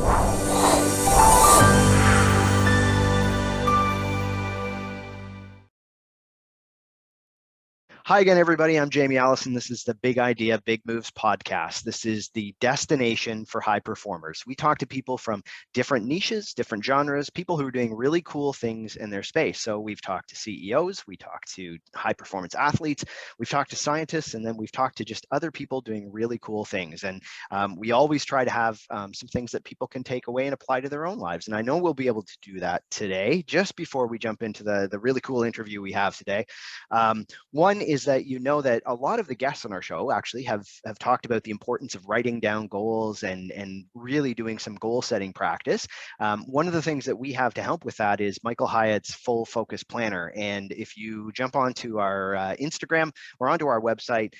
Hi again, everybody. I'm Jamie Allison. This is the Big Idea, Big Moves podcast. This is the destination for high performers. We talk to people from different niches, different genres, people who are doing really cool things in their space. So we've talked to CEOs, we talked to high performance athletes, we've talked to scientists, and then we've talked to just other people doing really cool things. And we always try to have some things that people can take away and apply to their own lives. And I know we'll be able to do that today, just before we jump into the really cool interview we have today. One is that that a lot of the guests on our show actually have talked about the importance of writing down goals and really doing some goal setting practice. One of the things that we have to help with that is Michael Hyatt's Full Focus Planner. And if you jump onto our Instagram or onto our website,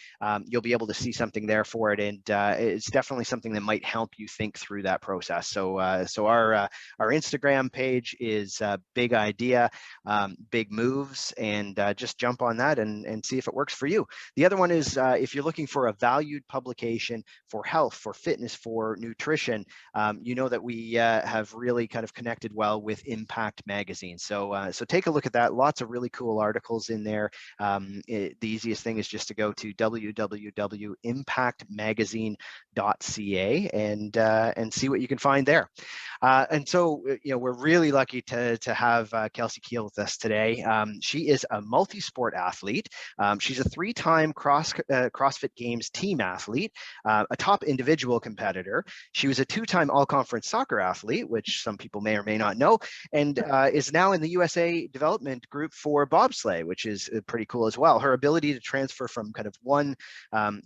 you'll be able to see something there for it. And it's definitely something that might help you think through that process. So our Instagram page is Big Idea, Big Moves, and just jump on that and see if it works for you. The other one is if you're looking for a valued publication for health, for fitness, for nutrition, that we have really kind of connected well with Impact Magazine. So take a look at that. Lots of really cool articles in there. The easiest thing is just to go to www.impactmagazine.ca and see what you can find there. And so, we're really lucky to have Kelsey Kiel with us today. She is a multi-sport athlete. She's a three-time CrossFit Games team athlete, a top individual competitor. She was a two-time all-conference soccer athlete, which some people may or may not know, and is now in the USA development group for bobsleigh, which is pretty cool as well. Her ability to transfer from kind of one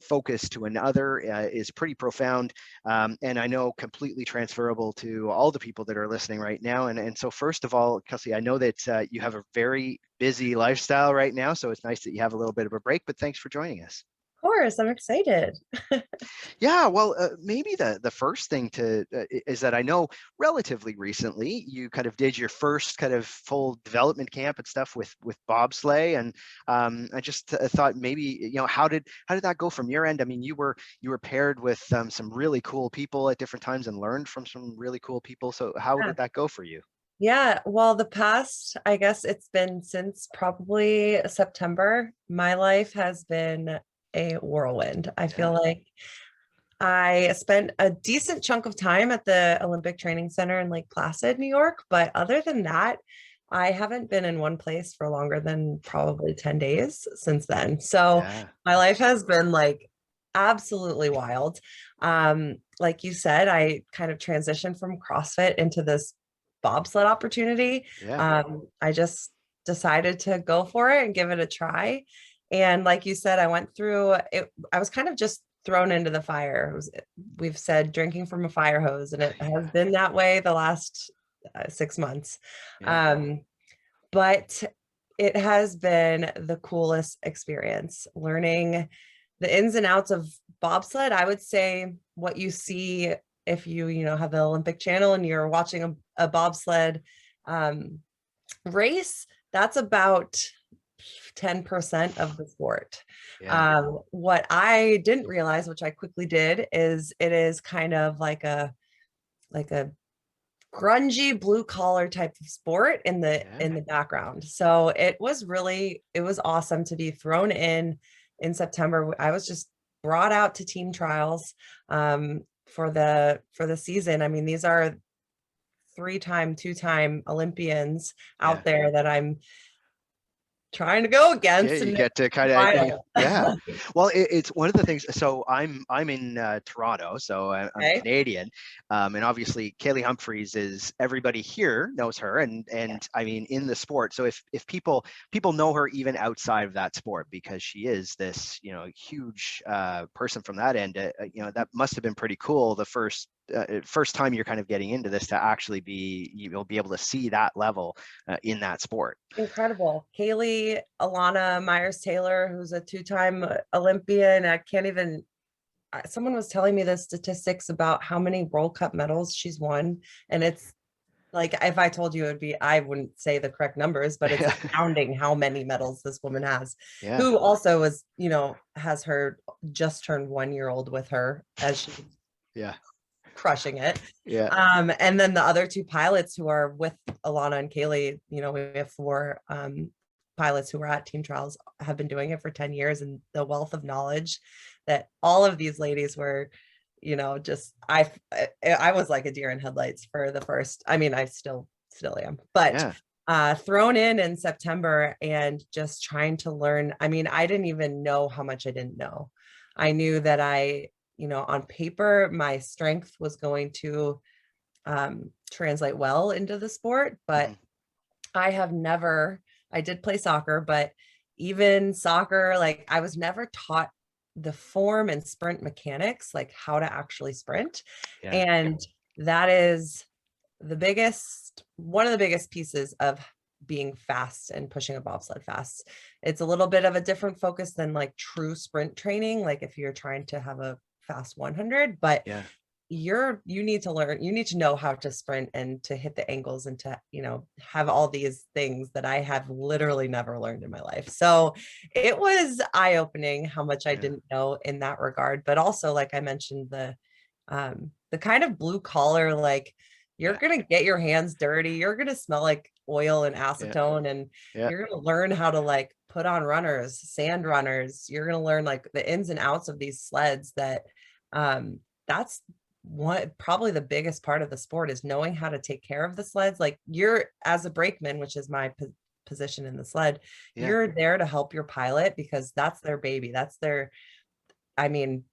focus to another is pretty profound, and I know completely transferable to all the people that are listening right now. And so first of all, Kelsey, I know that you have a very busy lifestyle right now, so it's nice that you have a little bit of a break, but thanks for joining us. Of course, I'm excited. Yeah, well, maybe the first thing is that I know relatively recently you kind of did your first kind of full development camp and stuff with bobsleigh, and I just thought maybe how did that go from your end? I mean, you were paired with some really cool people at different times and learned from some really cool people. So how did that go for you? Yeah, well, the past, I guess it's been since probably September, my life has been a whirlwind. I feel like I spent a decent chunk of time at the Olympic Training Center in Lake Placid, New York, but other than that, I haven't been in one place for longer than probably 10 days since then. So my life has been like absolutely wild. Like you said, I kind of transitioned from CrossFit into this bobsled opportunity. I just decided to go for it and give it a try. And like you said, I went through it. I was kind of just thrown into the fire. We've said drinking from a fire hose, and it has been that way the last 6 months. But it has been the coolest experience learning the ins and outs of bobsled. I would say what you see if you have the Olympic channel and you're watching a bobsled race, that's about 10% of the sport. What I didn't realize, which I quickly did, is it is kind of like a grungy blue collar type of sport in the background. So it was awesome to be thrown in September. I was just brought out to team trials for the season. I mean, these are 3-time, 2-time Olympians out there that I'm trying to go against. Yeah, you get to kind of, yeah. Well, it's one of the things. So I'm in Toronto, so I'm Canadian, and obviously Kaylee Humphries is, everybody here knows her, and I mean in the sport. So if people know her even outside of that sport, because she is this huge person from that end. That must have been pretty cool. The first time you're kind of getting into this, to actually you'll be able to see that level in that sport. Incredible. Kaylee, Alana Myers-Taylor, who's a 2-time Olympian. Someone was telling me the statistics about how many World Cup medals she's won. And it's like, if I told you, I wouldn't say the correct numbers, but it's astounding how many medals this woman has, who also is, has her just turned 1-year-old with her as she crushing it. Yeah. And then the other two pilots who are with Alana and Kaylee, you know, we have four pilots who were at team trials, have been doing it for 10 years, and the wealth of knowledge that all of these ladies were, you know, just I was like a deer in headlights for the first, I mean, I still am, but thrown in September and just trying to learn. I mean, I didn't even know how much I didn't know. I knew that you know, on paper, my strength was going to translate well into the sport, but I did play soccer, but even soccer, like I was never taught the form and sprint mechanics, like how to actually sprint. And that is one of the biggest pieces of being fast and pushing a bobsled fast. It's a little bit of a different focus than like true sprint training, like if you're trying to have a fast 100, but you need to know how to sprint and to hit the angles and to, you know, have all these things that I have literally never learned in my life. So it was eye-opening how much I didn't know in that regard. But also, like I mentioned, the kind of blue collar, like you're going to get your hands dirty. You're going to smell like oil and acetone, and you're going to learn how to like put on runners, sand runners. You're going to learn like the ins and outs of these sleds that that's probably the biggest part of the sport, is knowing how to take care of the sleds. Like you're, as a brakeman, which is my position in the sled, you're there to help your pilot because that's their baby. That's their, I mean,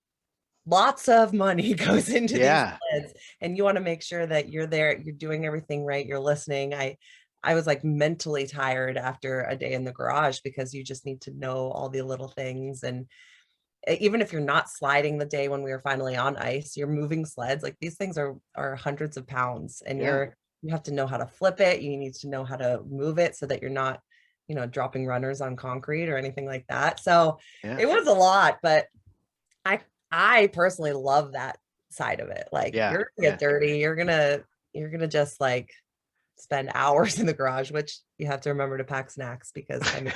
lots of money goes into these sleds, and you want to make sure that you're there, you're doing everything right, you're listening. I was like mentally tired after a day in the garage because you just need to know all the little things. And even if you're not sliding the day when we were finally on ice, you're moving sleds. Like these things are hundreds of pounds, and you have to know how to flip it. You need to know how to move it so that you're not, you know, dropping runners on concrete or anything like that. So it was a lot, but I personally love that side of it. Like you're gonna get dirty. You're gonna just like spend hours in the garage, which you have to remember to pack snacks because I mean,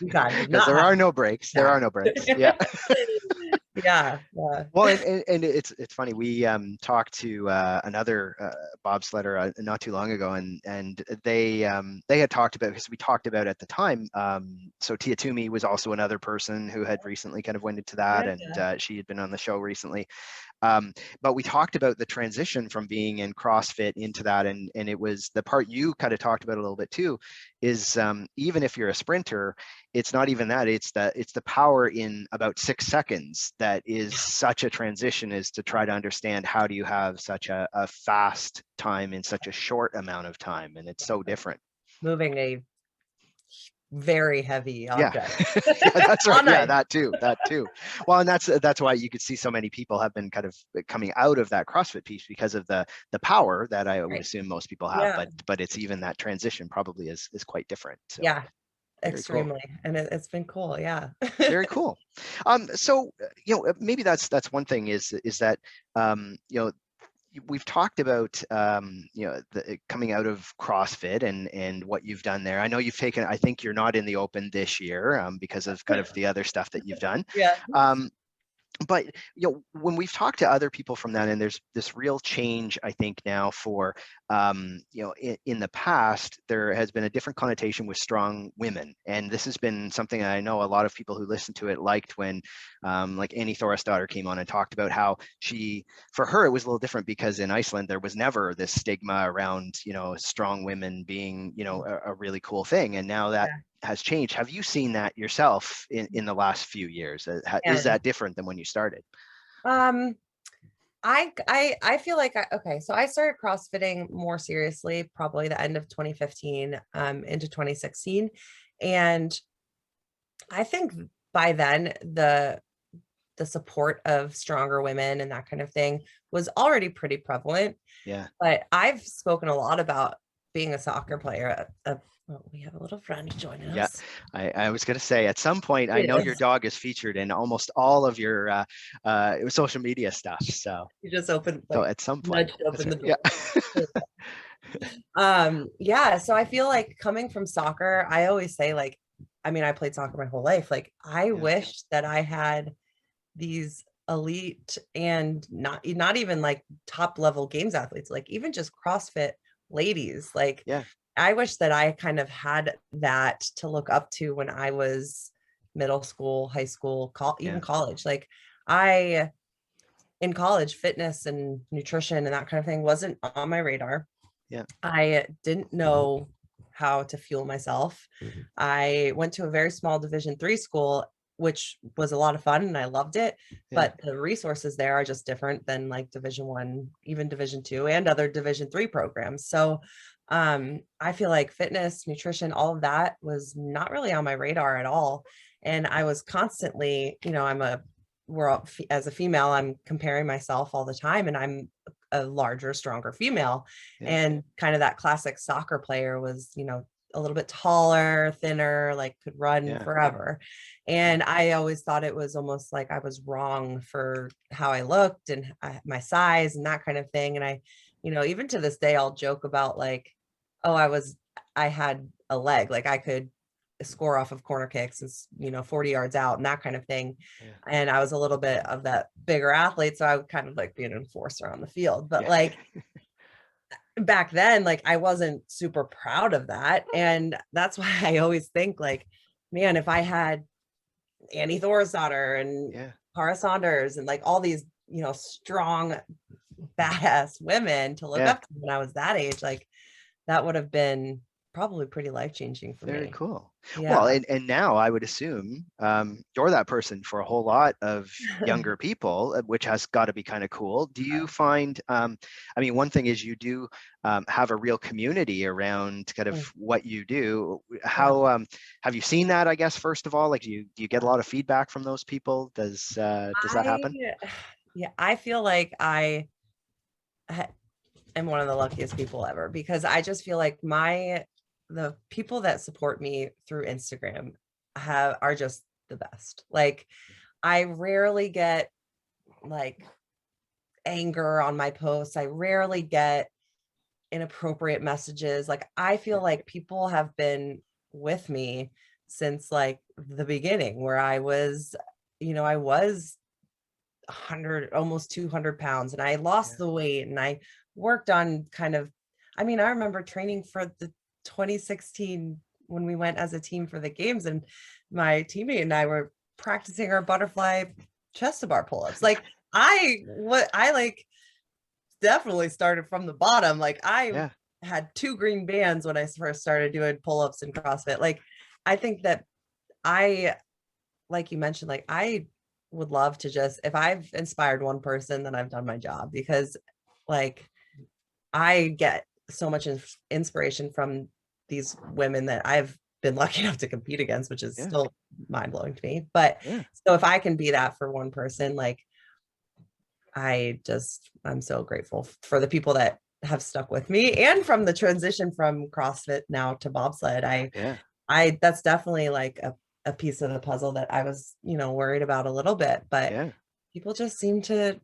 because there are no breaks. There are no breaks. Yeah. Well, and it's funny. We talked to another bobsledder not too long ago, and they had talked about, because we talked about at the time. So Tia Toomey was also another person who had recently kind of went into that, and she had been on the show recently. But we talked about the transition from being in CrossFit into that, and it was the part you kind of talked about a little bit too, is even if you're a sprinter, it's not even that, it's the power in about 6 seconds that is such a transition, is to try to understand how do you have such a fast time in such a short amount of time, and it's so different. Moving a very heavy object. That's right. That too. Well, and that's why you could see so many people have been kind of coming out of that CrossFit piece because of the power that I would assume most people have, but it's even that transition probably is quite different. So. Extremely. Cool. And it's been cool. Very cool. So, you know, maybe that's one thing is that, you know, we've talked about, you know, coming out of CrossFit and what you've done there. I know you've taken, I think you're not in the Open this year because of kind of the other stuff that you've done. But, you know, when we've talked to other people from that, and there's this real change, I think now for, you know, in the past, there has been a different connotation with strong women. And this has been something I know a lot of people who listened to it liked when, like Annie Thorisdottir came on and talked about how for her, it was a little different because in Iceland, there was never this stigma around, you know, strong women being, you know, a really cool thing. And now that has changed. Have you seen that yourself in the last few years? Is that different than when you started? I feel like so I started CrossFitting more seriously probably the end of 2015 into 2016, and I think by then the support of stronger women and that kind of thing was already pretty prevalent. But I've spoken a lot about being a soccer player. We have a little friend joining us. I was going to say, at some point, I know your dog is featured in almost all of your social media stuff. So you just opened. So at some point, open the door. So I feel like coming from soccer, I always say, like, I mean, I played soccer my whole life. Like, I wish that I had these elite and not even like top level games athletes, like even just CrossFit ladies. Like Yeah. I wish that I kind of had that to look up to when I was middle school, high school, even Yeah. college. Like I in college, fitness and nutrition and that kind of thing wasn't on my radar. Yeah. I didn't know how to fuel myself. I went to a very small Division 3 school, which was a lot of fun and I loved it. Yeah. But the resources there are just different than like Division 1, even Division 2, and other Division 3 programs. So I feel like fitness, nutrition, all of that was not really on my radar at all. And I was constantly, as a female, I'm comparing myself all the time, and I'm a larger, stronger female. Yeah. And kind of that classic soccer player was, a little bit taller, thinner, like could run Yeah. forever. And I always thought it was almost like I was wrong for how I looked and my size and that kind of thing. And I, even to this day, I'll joke about like, oh, I had a leg, like I could score off of corner kicks and 40 yards out and that kind of thing. Yeah. And I was a little bit of that bigger athlete, so I would kind of like be an enforcer on the field. But Yeah. like back then, like I wasn't super proud of that. And that's why I always think like, man, if I had Annie Thorisdottir and Yeah. Cara Saunders and like all these, strong, badass women to look Yeah. up to when I was that age, like that would have been probably pretty life-changing for Very me. cool. Well, Yeah. and now I would assume you're that person for a whole lot of younger people, which has got to be kind of cool. Do you find, I mean, one thing is you do have a real community around kind of what you do. How have you seen that, I guess, first of all? Like, do you get a lot of feedback from those people? Does that happen? Yeah, I feel like I am one of the luckiest people ever, because I just feel like the people that support me through Instagram are just the best. Like I rarely get like anger on my posts. I rarely get inappropriate messages. Like I feel like people have been with me since like the beginning, where I was 100, almost 200 pounds, and I lost Yeah. the weight, and I worked on I remember training for the 2016 when we went as a team for the games, and my teammate and I were practicing our butterfly chest to bar pull-ups. Like I like definitely started from the bottom. Like I Yeah. had 2 green bands when I first started doing pull-ups in CrossFit. Like I think that I like you mentioned, like I would love to just, if I've inspired one person, then I've done my job, because like I get so much inspiration from these women that I've been lucky enough to compete against, which is Yeah. still mind blowing to me. But Yeah. so if I can be that for one person, like I'm so grateful for the people that have stuck with me, and from the transition from CrossFit now to bobsled. Yeah. That's definitely like a piece of the puzzle that I was, worried about a little bit, but Yeah. people just seem to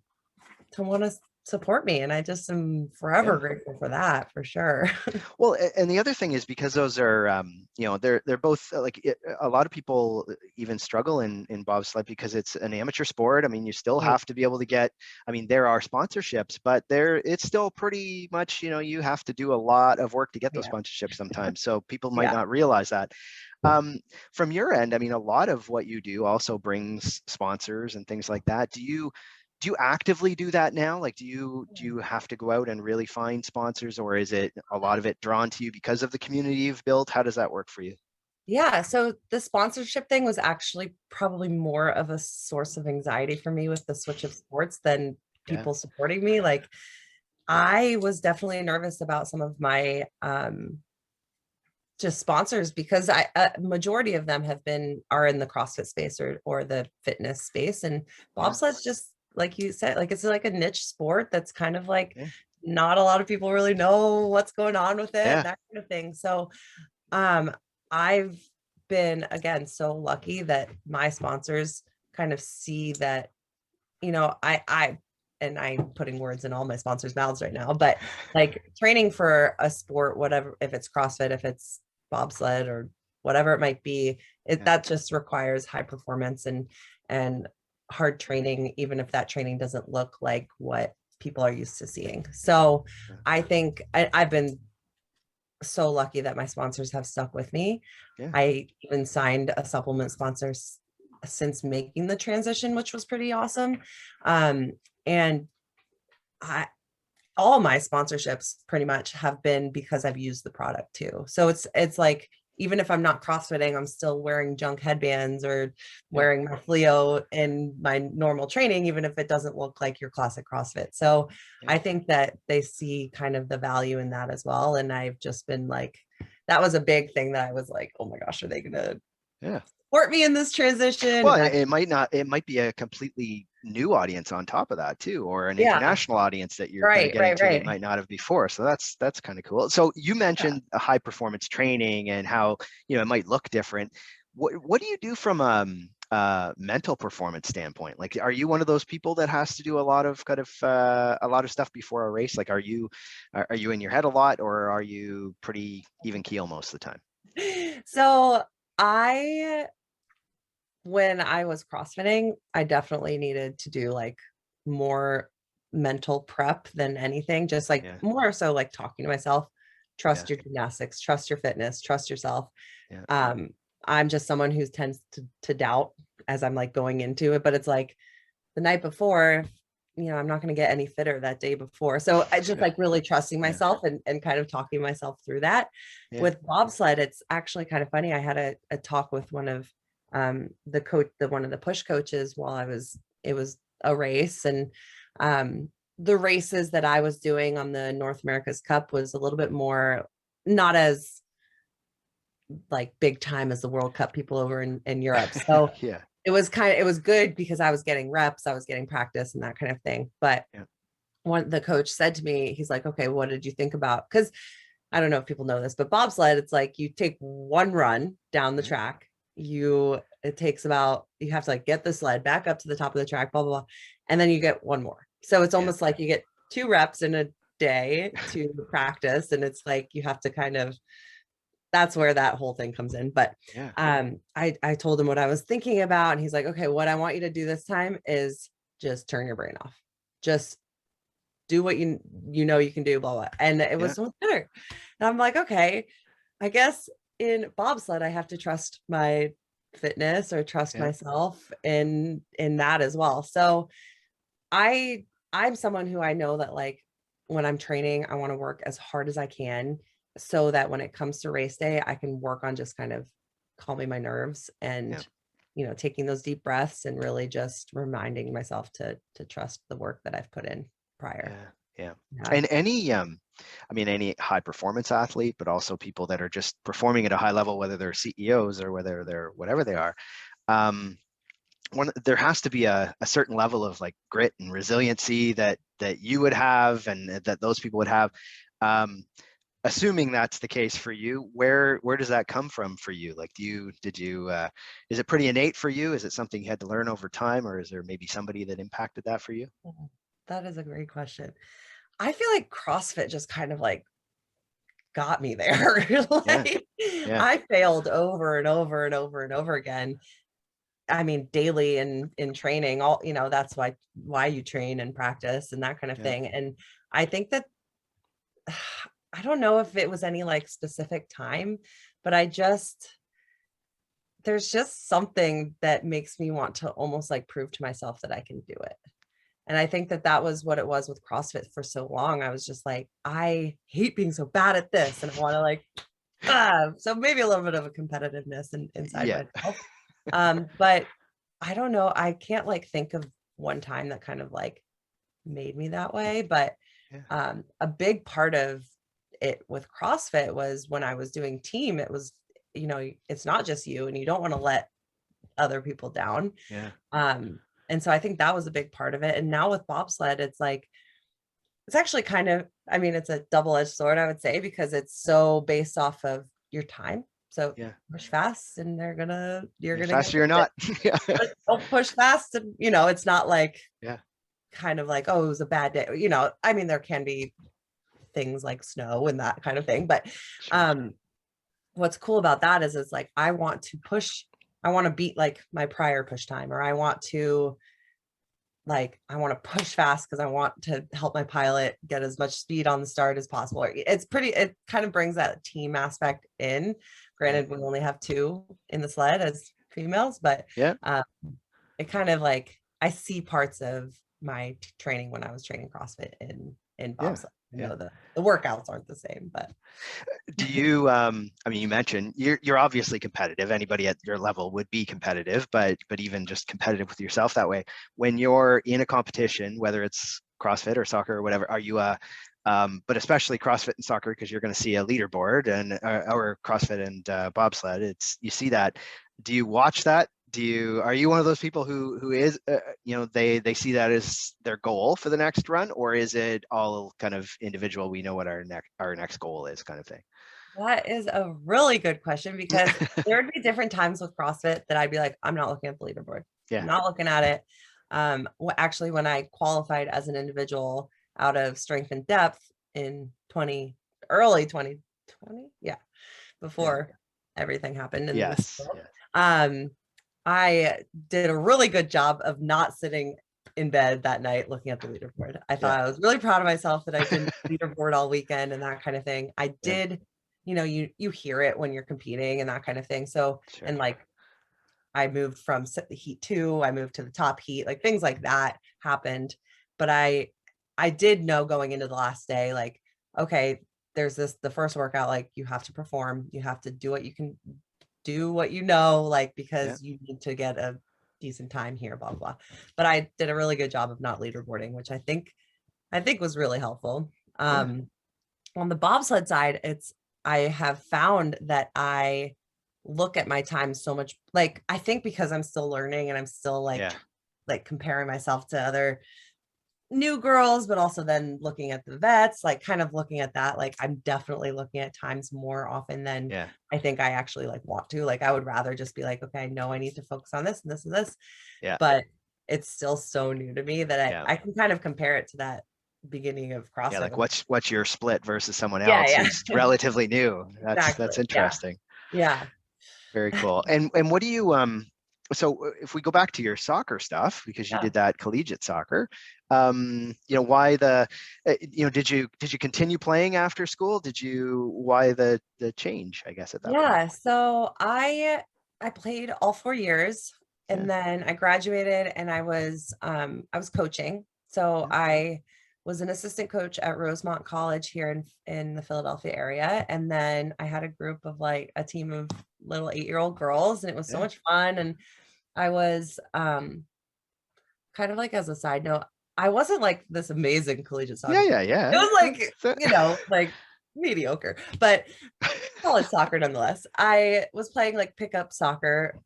want to support me. And I just am Yeah. forever grateful for that, for sure. Well, and the other thing is, because those are, they're both a lot of people even struggle in bobsled because it's an amateur sport. I mean, you still Right. have to be able to get. I mean, there are sponsorships, but it's still pretty much, you have to do a lot of work to get those Yeah. sponsorships sometimes. So people might Yeah. not realize that. From your end, I mean, a lot of what you do also brings sponsors and things like that. Do you actively do that now? Like, do you have to go out and really find sponsors, or is it a lot of it drawn to you because of the community you've built? How does that work for you? Yeah. So the sponsorship thing was actually probably more of a source of anxiety for me with the switch of sports than Yeah. people supporting me. Like I was definitely nervous about some of my just sponsors, because majority of them are in the CrossFit space or the fitness space, and Yeah. bobsled's just like you said, like it's like a niche sport that's kind of like Yeah. not a lot of people really know what's going on with it, Yeah. that kind of thing. So um I've been, again, so lucky that my sponsors kind of see that, and I'm putting words in all my sponsors' mouths right now, but like training for a sport, whatever, if it's CrossFit, if it's bobsled or whatever it might be, Yeah. that just requires high performance and hard training, even if that training doesn't look like what people are used to seeing. So I think I've been so lucky that my sponsors have stuck with me. Yeah. I even signed a supplement sponsor since making the transition, which was pretty awesome. And I, all my sponsorships pretty much have been because I've used the product too. So it's like, even if I'm not CrossFitting, I'm still wearing junk headbands or wearing my Fleo in my normal training, even if it doesn't look like your classic CrossFit. So I think that they see kind of the value in that as well. And I've just been like, that was a big thing that I was like, oh my gosh, are they going to support me in this transition? Well, it might be a completely new audience on top of that too, or an international audience that you're kind of getting to that might not have before. So that's kind of cool. So you mentioned a high performance training and how, it might look different. What do you do from a mental performance standpoint? Like, are you one of those people that has to do a lot of stuff before a race? Like, are you in your head a lot, or are you pretty even keel most of the time? So when I was CrossFitting, I definitely needed to do like more mental prep than anything, just like more so like talking to myself, trust your gymnastics, trust your fitness, trust yourself. I'm just someone who tends to doubt as I'm like going into it, but it's like the night before, I'm not going to get any fitter that day before. So I just like really trusting myself and kind of talking myself through that. With bobsled, it's actually kind of funny. I had a talk with one of the coach, one of the push coaches while it was a race. And the races that I was doing on the North America's Cup was a little bit more, not as like big time as the World Cup people over in Europe. So it was good because I was getting reps, I was getting practice and that kind of thing. But the coach said to me, he's like, okay, what did you think about? Because I don't know if people know this, but bobsled, it's like you take one run down the track. It takes about, you have to like get the sled back up to the top of the track, blah, blah, blah. And then you get one more. So it's almost like you get 2 reps in a day to practice. And it's like, you have to kind of, that's where that whole thing comes in. But I told him what I was thinking about. And he's like, okay, what I want you to do this time is just turn your brain off. Just do what you can do, blah, blah. And it was so much better. And I'm like, okay, I guess in bobsled, I have to trust my fitness or trust myself in that as well. So I'm someone who I know that like when I'm training, I want to work as hard as I can so that when it comes to race day, I can work on just kind of calming my nerves and, taking those deep breaths and really just reminding myself to trust the work that I've put in prior. And any high performance athlete, but also people that are just performing at a high level, whether they're CEOs or whether they're whatever they are, there has to be a certain level of like grit and resiliency that you would have and that those people would have. Assuming that's the case for you, where does that come from for you? Like, is it pretty innate for you? Is it something you had to learn over time, or is there maybe somebody that impacted that for you? That is a great question. I feel like CrossFit just kind of like got me there. I failed over and over and over and over again. I mean, daily in training, all, that's why you train and practice and that kind of thing. And I think that, I don't know if it was any like specific time, but there's just something that makes me want to almost like prove to myself that I can do it. And I think that was what it was with CrossFit for so long. I was just like, I hate being so bad at this. And I want to like, so maybe a little bit of a competitiveness inside myself. But I don't know. I can't like think of one time that kind of like made me that way. But a big part of it with CrossFit was when I was doing team, it was, it's not just you and you don't want to let other people down. And so I think that was a big part of it. And now with bobsled, it's like, it's actually kind of, it's a double-edged sword, I would say, because it's so based off of your time. So push fast and you're gonna faster you're not. Don't push fast. And it's not like kind of like, oh, it was a bad day. There can be things like snow and that kind of thing. But what's cool about that is it's like I want to beat like my prior push time, or I want to like, I want to push fast because I want to help my pilot get as much speed on the start as possible. It kind of brings that team aspect in. Granted, we only have 2 in the sled as females, but Yeah. it kind of like, I see parts of my training when I was training CrossFit in Yeah. bobsled. I Yeah. know the workouts aren't the same, but Do you, I mean, you mentioned you're obviously competitive. Anybody at your level would be competitive, but even just competitive with yourself that way. When you're in a competition, whether it's CrossFit or soccer or whatever, are you but especially CrossFit and soccer, because you're going to see a leaderboard, and or CrossFit and bobsled, you see that. Do you watch that? Are you one of those people who is, they see that as their goal for the next run, or is it all kind of individual? We know what our next goal is, kind of thing. that is a really good question, because there would be different times with CrossFit that I'd be like, I'm not looking at the leaderboard. Yeah. I'm not looking at it. Actually, when I qualified as an individual out of strength and depth in early 2020, before everything happened in this Yes. world, I did a really good job of not sitting in bed that night looking at the leaderboard. I thought I was really proud of myself that I didn't leaderboard all weekend and that kind of thing. I did, you hear it when you're competing and that kind of thing. So, Sure. and like, I moved from the heat 2, I moved to the top heat, like things like that happened. But I did know going into the last day, like, okay, there's the first workout, like you have to perform, you have to do what you can do, what like, because you need to get a decent time here, blah, blah. But I did a really good job of not leaderboarding, which I think was really helpful. On the bobsled side, I have found that I look at my time so much, like, I think because I'm still learning and I'm still like comparing myself to other new girls, but also then looking at the vets, like kind of looking at that, like I'm definitely looking at times more often than I think I actually like want to. Like I would rather just be like, okay, I know I need to focus on this and this and this. But it's still so new to me that I can kind of compare it to that beginning of CrossFit. Yeah, like what's your split versus someone else who's relatively new. That's interesting. Yeah. Very cool. And what do you so if we go back to your soccer stuff, because you did that collegiate soccer, why did you continue playing after school? Why the change, I guess, at that point? So I played all 4 years, and then I graduated and I was coaching. So I was an assistant coach at Rosemont College here in the Philadelphia area. And then I had a group of like a team of little 8-year-old girls, and it was so much fun. And I was kind of like, as a side note, I wasn't like this amazing collegiate soccer. Yeah. It was like, like mediocre, but college soccer nonetheless. I was playing like pickup soccer.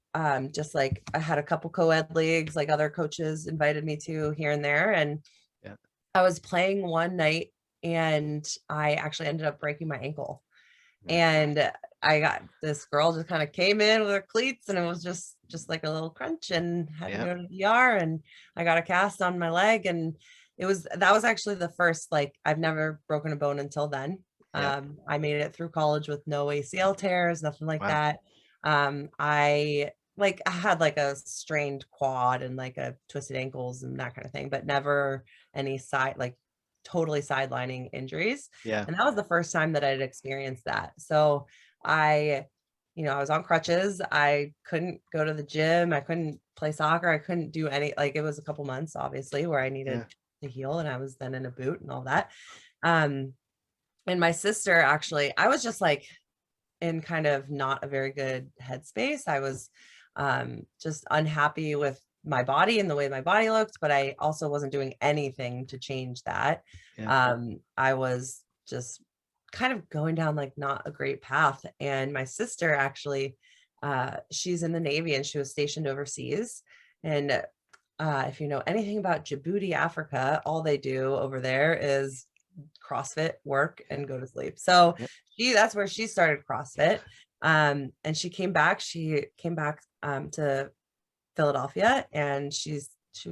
Just like I had a couple co-ed leagues, like other coaches invited me to here and there. And I was playing one night and I actually ended up breaking my ankle. And I got this girl just kind of came in with her cleats, and it was just like a little crunch, and had to go to the ER, and I got a cast on my leg. And that was actually the first, like, I've never broken a bone until then. I made it through college with no ACL tears, nothing like that. I had like a strained quad and like a twisted ankles and that kind of thing, but never any totally sidelining injuries. And that was the first time that I'd experienced that. So I was on crutches. I couldn't go to the gym. I couldn't play soccer. I couldn't do any, like, it was a couple months, obviously, where I needed to heal, and I was then in a boot and all that. And my sister, actually, I was just like in kind of not a very good headspace. I was just unhappy with my body and the way my body looked, but I also wasn't doing anything to change that. I was just kind of going down like not a great path. And my sister, actually, she's in the Navy and she was stationed overseas. And if you know anything about Djibouti, Africa, all they do over there is CrossFit, work, and go to sleep. So that's where she started CrossFit. And she came back to Philadelphia, and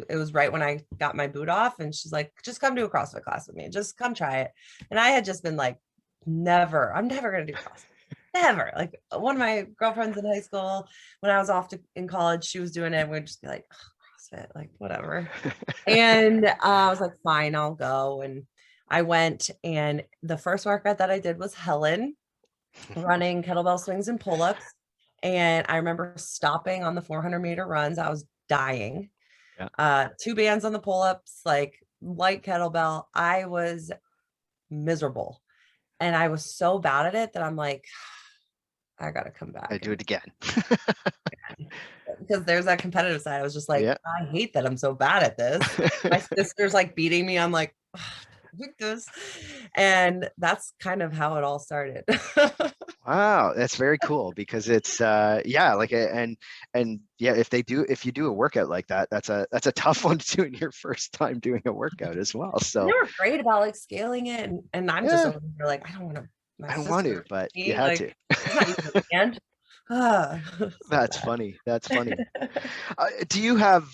it was right when I got my boot off, and she's like, just come do a CrossFit class with me. Just come try it. And I had just been like, I'm never going to do CrossFit. Never. Like, one of my girlfriends in high school, when I was off in college, she was doing it. And we'd just be like, CrossFit, like whatever. And I was like, fine, I'll go. And I went, and the first workout that I did was Helen, running kettlebell swings and pull-ups. And I remember stopping on the 400-meter runs. I was dying. Yeah. 2 bands on the pull-ups, like light kettlebell. I was miserable. And I was so bad at it that I'm like, I gotta come back. I do it again. Because there's that competitive side. I was just like, Yeah. I hate that I'm so bad at this. My sister's like beating me. I'm like, this. And that's kind of how it all started. Wow, that's very cool because it's yeah, like and yeah, if you do a workout like that, that's a tough one to do in your first time doing a workout as well. They So were great about like scaling it, and I'm just yeah, over here like, I don't want to. My I don't want to, sister, but you me, had like, to. it's not even the end. So That's bad. funny. That's funny. Do you have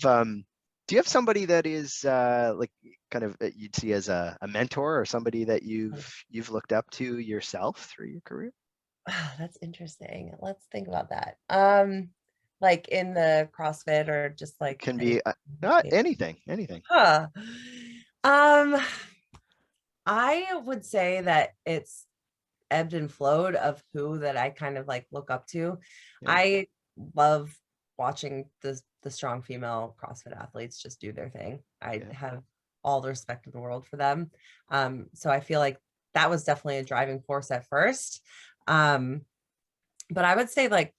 somebody that is like kind of you'd see as a mentor or somebody that you've looked up to yourself through your career? That's interesting. Let's think about that. Like in the CrossFit or just It like can any. be not anything, anything. Huh. Um, I would say that it's ebbed and flowed of who that I kind of like look up to. Yeah, I love watching the strong female CrossFit athletes just do their thing. I yeah, have all the respect in the world for them. So I feel like that was definitely a driving force at first. Um, but I would say like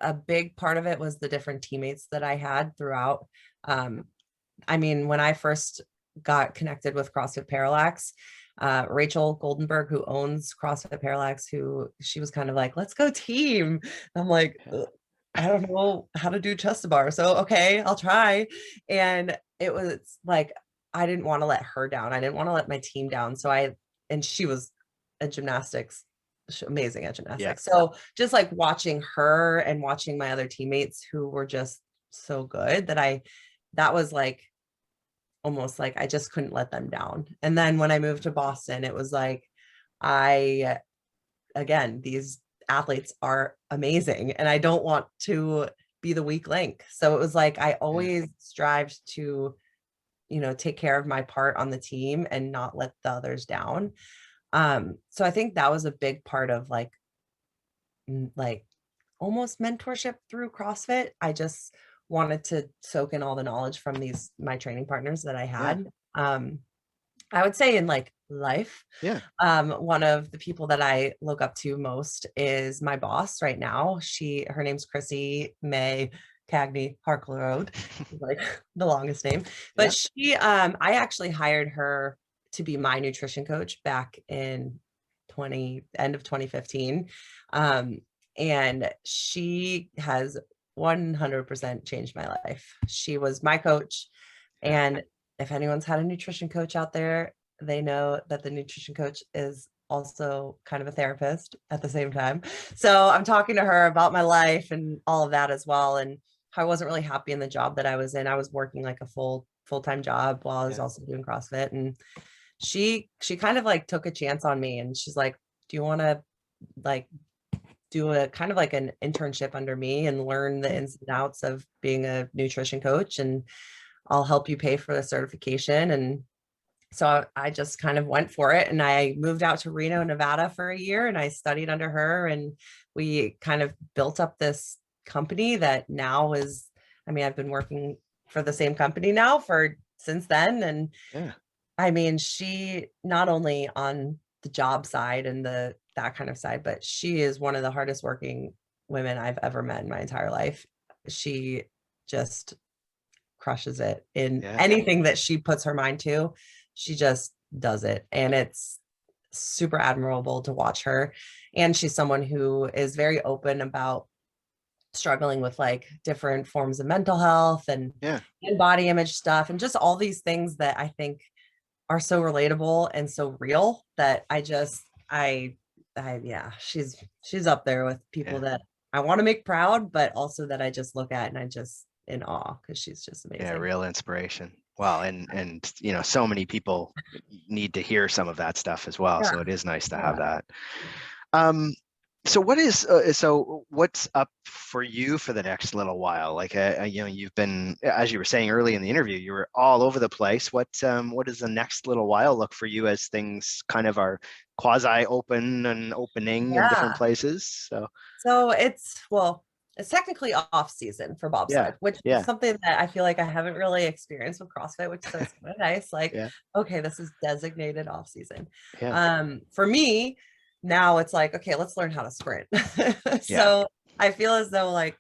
a big part of it was the different teammates that I had throughout. Um, I mean, when I first got connected with CrossFit Parallax, Rachel Goldenberg, who owns CrossFit Parallax, who she was kind of like, let's go team. I'm like, yeah, I don't know how to do chest to bar. So, okay, I'll try. And it was like, I didn't want to let her down. I didn't want to let my team down. And she was a gymnastics, amazing at yeah, gymnastics. So just like watching her and watching my other teammates who were just so good that was like, almost like I just couldn't let them down. And then when I moved to Boston, it was like, I, again, these athletes are amazing and I don't want to be the weak link. So it was like, I yeah, always strived to, take care of my part on the team and not let the others down. So I think that was a big part of like almost mentorship through CrossFit. I just wanted to soak in all the knowledge from my training partners that I yeah, had. I would say in like life, yeah. one of the people that I look up to most is my boss right now. Her name's Chrissy May Cagney Harkleroad, like the longest name. Yeah. But I actually hired her to be my nutrition coach back in end of 2015. And she has 100% changed my life. She was my coach. Yeah. And if anyone's had a nutrition coach out there, they know that the nutrition coach is also kind of a therapist at the same time. So I'm talking to her about my life and all of that as well. And I wasn't really happy in the job that I was in. I was working like a full-time job while I was Yeah. also doing CrossFit. And she kind of like took a chance on me, and she's like, do you want to like do a kind of like an internship under me and learn the ins and outs of being a nutrition coach, and I'll help you pay for the certification. And so I just kind of went for it, and I moved out to Reno, Nevada for a year, and I studied under her, and we kind of built up this company that now I've been working for the same company now since then. And Yeah. I mean, she not only on the job side and that kind of side, but she is one of the hardest working women I've ever met in my entire life. She just crushes it in Yeah. anything that she puts her mind to. She just does it. And it's super admirable to watch her. And she's someone who is very open about struggling with like different forms of mental health Yeah. and body image stuff and just all these things that I think are so relatable and so real that yeah, she's up there with people Yeah. that I want to make proud, but also that I just look at and I just in awe because she's just Yeah. amazing. Real inspiration. Well, and so many people need to hear some of that stuff as well. Yeah. So it is nice to have Yeah. that. Um, So what's up for you for the next little while? Like, you've been, as you were saying early in the interview, you were all over the place. What does the next little while look for you as things kind of are quasi open and opening in different Yeah. places? So it's technically off season for Yeah, bobsled, which is yeah, something that I feel like I haven't really experienced with CrossFit, which so it's kind of nice. Like, yeah, okay, this is designated off season. yeah, For me, now it's like, okay, let's learn how to sprint. yeah, So I feel as though like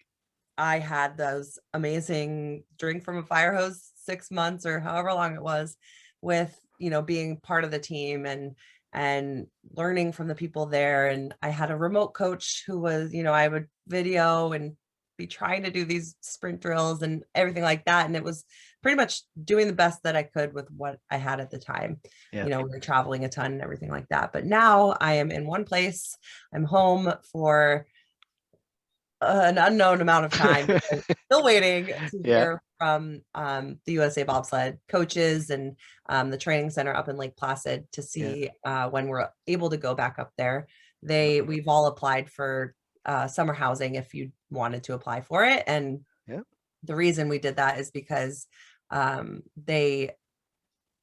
I had those amazing drink from a fire hose 6 months or however long it was with, being part of the team and learning from the people there. And I had a remote coach who was, I would video and be trying to do these sprint drills and everything like that. And it was pretty much doing the best that I could with what I had at the time. yeah. We were traveling a ton and everything like that. But now I am in one place. I'm home for an unknown amount of time because still waiting to Yeah, hear from the USA Bobsled coaches and the training center up in Lake Placid to yeah, see when we're able to go back up there. We've all applied for summer housing if you wanted to apply for it. And yeah. the reason we did that is because they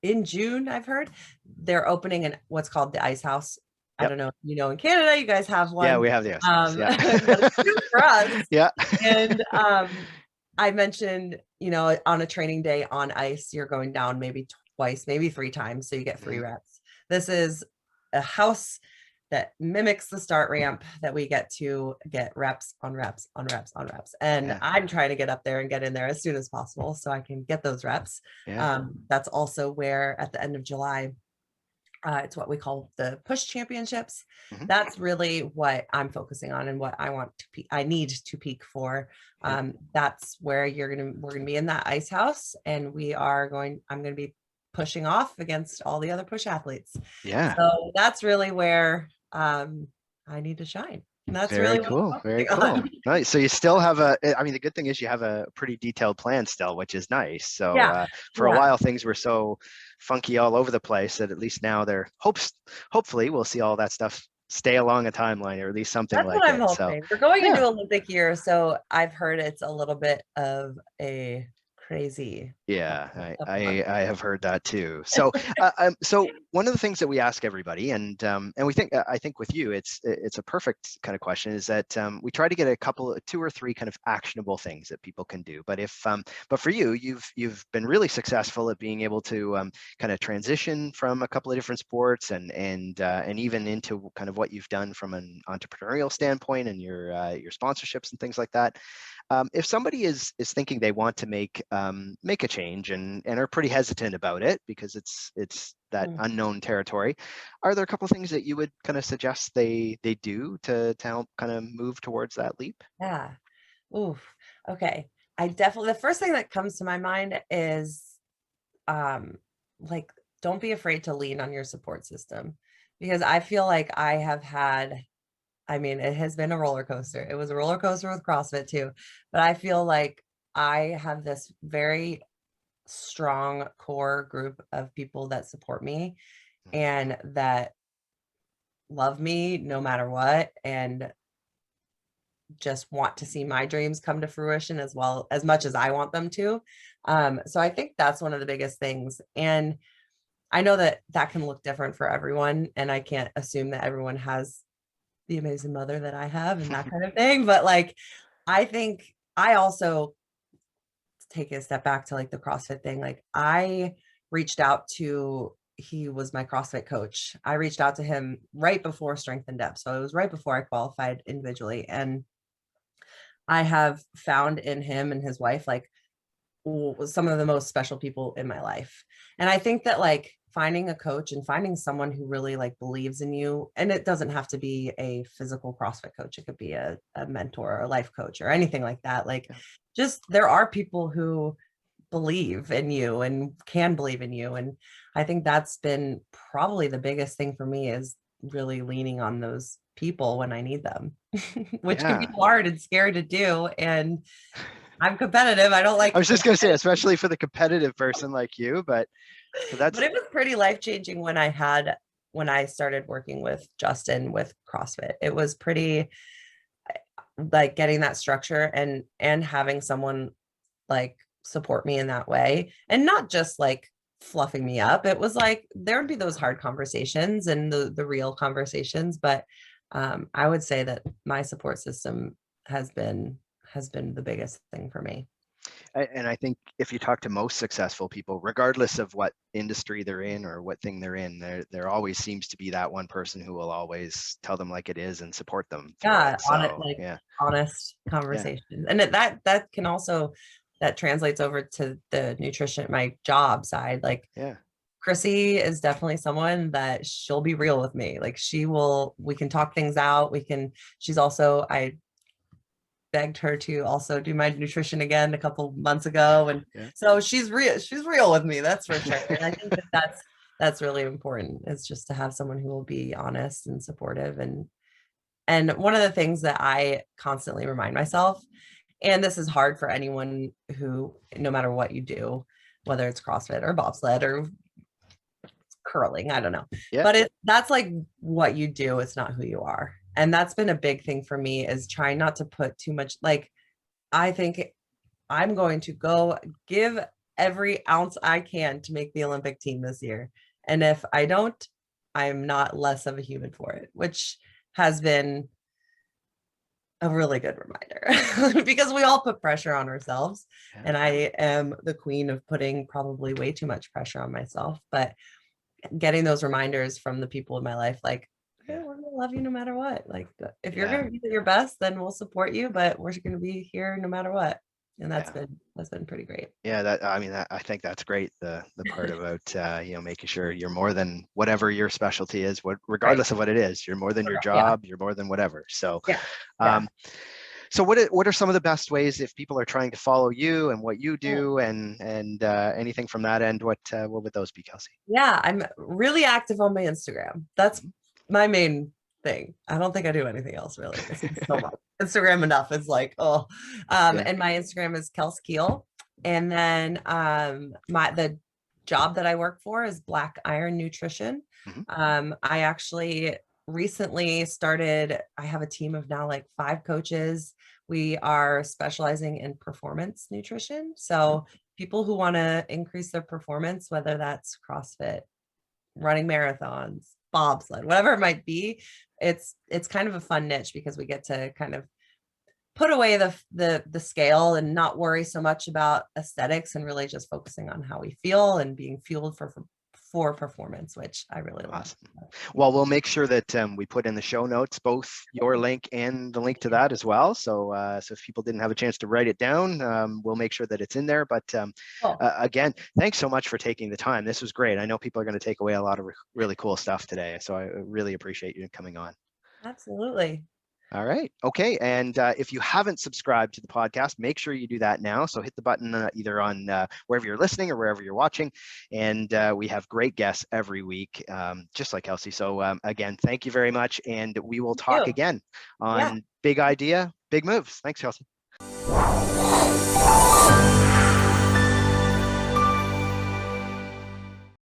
in June, I've heard they're opening in what's called the Ice House. I Yep. don't know if in Canada, you guys have Yeah, one. we have the SS. Yeah. But it's new for us. Yeah. And I mentioned, on a training day on ice, you're going down maybe twice, maybe 3 times. So you get 3 reps. This is a house that mimics the start ramp that we get to get reps on reps on reps on reps. And Yeah. I'm trying to get up there and get in there as soon as possible so I can get those reps. Yeah. That's also where at the end of July, it's what we call the push championships. Hmm. That's really what I'm focusing on and what I want to I need to peak for. Yeah. That's where we're gonna be in that ice house, and I'm gonna be pushing off against all the other push athletes. Yeah. So that's really where I need to shine. And that's really Very what cool. I'm Very focusing cool. on. Nice. So you still have I mean, the good thing is you have a pretty detailed plan still, which is nice. So Yeah. for a Yeah. while, things were so funky all over the place that at least now hopefully we'll see all that stuff stay along a timeline or at least something That's what like I'm it. So hoping. We're going yeah. into Olympic year, so I've heard it's a little bit of a crazy Yeah, couple months. I have heard that too. So one of the things that we ask everybody, and we think I think with you, it's a perfect kind of question, is that we try to get two or three kind of actionable things that people can do. But for you, you've been really successful at being able to kind of transition from a couple of different sports and even into kind of what you've done from an entrepreneurial standpoint and your sponsorships and things like that. If somebody is thinking they want to make a change and are pretty hesitant about it because it's that Mm, unknown territory, are there a couple of things that you would kind of suggest they do to help kind of move towards that leap? yeah. Oof. Okay. I definitely, the first thing that comes to my mind is um like, don't be afraid to lean on your support system, because I feel like I mean, it has been a roller coaster. It was a roller coaster with CrossFit too, but I feel like I have this very strong core group of people that support me and that love me no matter what, and just want to see my dreams come to fruition as well as much as I want them to. So I think that's one of the biggest things. And I know that that can look different for everyone, and I can't assume that everyone has the amazing mother that I have and that kind of thing. But like, I think I also take a step back to like the CrossFit thing. Like, I reached out to, he was my CrossFit coach. I reached out to him right before strength and depth. So it was right before I qualified individually. And I have found in him and his wife, like, some of the most special people in my life. And I think that like finding a coach and finding someone who really like believes in you, and it doesn't have to be a physical CrossFit coach, it could be a mentor or a life coach or anything like that. Like, Yeah, just there are people who believe in you and can believe in you. And I think that's been probably the biggest thing for me, is really leaning on those people when I need them, which can be yeah. hard and scary to do. And I'm competitive. I don't I like was just gonna say, especially for the competitive person like you, but but that's it was pretty life changing when I had when I started working with Justin with CrossFit. It was pretty like getting that structure and having someone like support me in that way, and not just like fluffing me up. It was like there would be those hard conversations and the real conversations, but I would say that my support system has been the biggest thing for me. And I think if you talk to most successful people, regardless of what industry they're in or what thing they're in, there always seems to be that one person who will always tell them like it is and support them through Yeah, it. on it, So like yeah, honest conversations. And that can also, that translates over to the nutrition, my job side. Like yeah, Chrissy is definitely someone that she'll be real with me. Like we can talk things out. She's also, I begged her to also do my nutrition again a couple months ago. And yeah. so she's real with me, that's for sure. And I think that's really important, is just to have someone who will be honest and supportive. And one of the things that I constantly remind myself, and this is hard for anyone who, no matter what you do, whether it's CrossFit or bobsled or curling, I don't know, Yeah. but that's like what you do, it's not who you are. And that's been a big thing for me, is trying not to put too much, like, I think I'm going to go give every ounce I can to make the Olympic team this year. And if I don't, I'm not less of a human for it, which has been a really good reminder because we all put pressure on ourselves. Yeah. And I am the queen of putting probably way too much pressure on myself. But getting those reminders from the people in my life, like, hey, we're gonna love you no matter what. Like, if you're gonna be your best, then we'll support you, but we're gonna be here no matter what. And that's been pretty great. Yeah, I think that's great. The part about making sure you're more than whatever your specialty is, regardless of what it is, you're more than your job, you're more than whatever. So so what are some of the best ways, if people are trying to follow you and what you do, and anything from that end, what would those be, Kelsey? Yeah, I'm really active on my Instagram. That's my main thing. I don't think I do anything else really. It's so much. Instagram enough is like, and my Instagram is Kels Kiel. And then the job that I work for is Black Iron Nutrition. I actually recently started, I have a team of now like 5 coaches. We are specializing in performance nutrition. So people who want to increase their performance, whether that's CrossFit, running marathons, bobsled, whatever it might be, it's kind of a fun niche, because we get to kind of put away the scale and not worry so much about aesthetics, and really just focusing on how we feel and being fueled for performance, which I really love. Awesome. Well, we'll make sure that we put in the show notes both your link and the link to that as well. So so if people didn't have a chance to write it down, we'll make sure that it's in there. But again, thanks so much for taking the time. This was great. I know people are going to take away a lot of really cool stuff today. So I really appreciate you coming on. Absolutely. All right. Okay. And if you haven't subscribed to the podcast, make sure you do that now. So hit the button either on wherever you're listening or wherever you're watching. And we have great guests every week, just like Kelsey. So again, thank you very much. And we will talk again on Big Idea, Big Moves. Thanks, Kelsey.